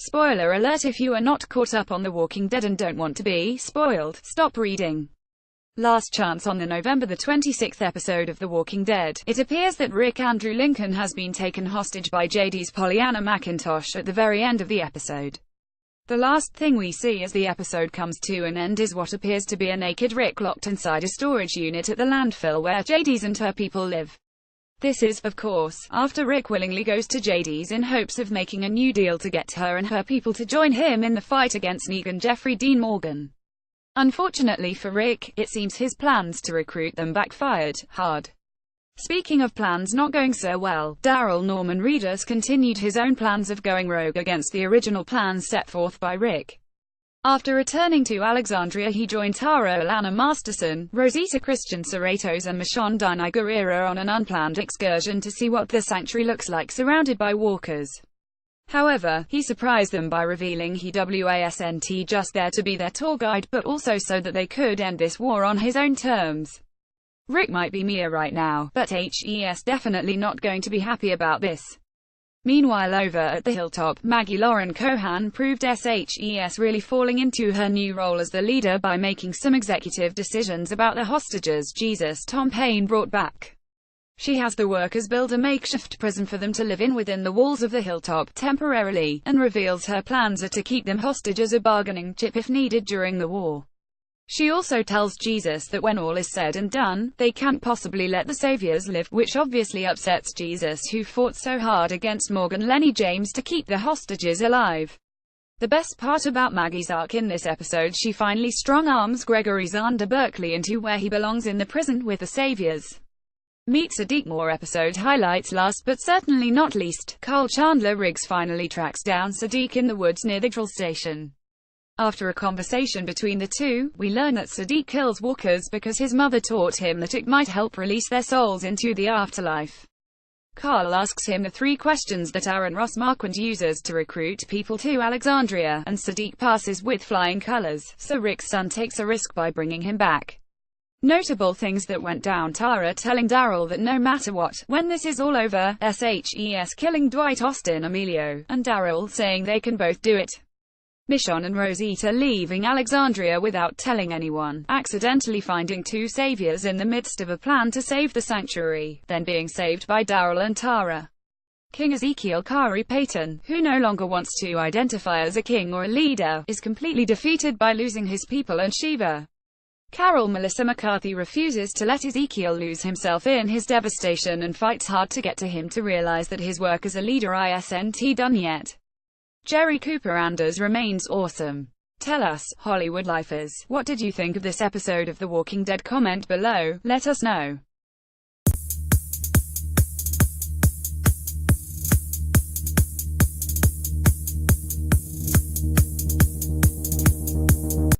Spoiler alert: if you are not caught up on The Walking Dead and don't want to be spoiled, stop reading. Last chance on the November 26th episode of The Walking Dead. It appears that Rick Andrew Lincoln has been taken hostage by JD's Pollyanna McIntosh at the very end of the episode. The last thing we see as the episode comes to an end is what appears to be a naked Rick locked inside a storage unit at the landfill where JD's and her people live. This is, of course, after Rick willingly goes to JD's in hopes of making a new deal to get her and her people to join him in the fight against Negan Jeffrey Dean Morgan. Unfortunately for Rick, it seems his plans to recruit them backfired hard. Speaking of plans not going so well, Daryl Norman Reedus continued his own plans of going rogue against the original plans set forth by Rick. After returning to Alexandria, he joined Tara Alana Masterson, Rosita Christian Cerratos and Michonne Dinah Guerrera on an unplanned excursion to see what the sanctuary looks like surrounded by walkers. However, he surprised them by revealing he wasn't just there to be their tour guide, but also so that they could end this war on his own terms. Rick might be Mia right now, but he's definitely not going to be happy about this. Meanwhile, over at the Hilltop, Maggie Lauren Cohan proved she's really falling into her new role as the leader by making some executive decisions about the hostages Tom Payne brought back. She has the workers build a makeshift prison for them to live in within the walls of the Hilltop temporarily, and reveals her plans are to keep them hostage as a bargaining chip if needed during the war. She also tells Jesus that when all is said and done, they can't possibly let the saviors live, which obviously upsets Jesus, who fought so hard against Morgan Lenny James to keep the hostages alive. The best part about Maggie's arc in this episode, she finally strong-arms Gregory Zander Berkeley into where he belongs in the prison with the saviors. Meet Sadiq. More episode highlights. Last but certainly not least, Carl Chandler Riggs finally tracks down Sadiq in the woods near the Drill Station. After a conversation between the two, we learn that Sadiq kills walkers because his mother taught him that it might help release their souls into the afterlife. Carl asks him the 3 questions that Aaron Ross Marquand uses to recruit people to Alexandria, and Sadiq passes with flying colors, so Rick's son takes a risk by bringing him back. Notable things that went down: Tara telling Daryl that no matter what, when this is all over, she's killing Dwight Austin Emilio, and Daryl saying they can both do it. Michonne and Rosita leaving Alexandria without telling anyone, accidentally finding 2 saviors in the midst of a plan to save the sanctuary, then being saved by Daryl and Tara. King Ezekiel Kari Payton, who no longer wants to identify as a king or a leader, is completely defeated by losing his people and Shiva. Carol Melissa McCarthy refuses to let Ezekiel lose himself in his devastation and fights hard to get to him to realize that his work as a leader isn't done yet. Jerry Cooper Anders remains awesome. Tell us, Hollywood Lifers, what did you think of this episode of The Walking Dead? Comment below, let us know.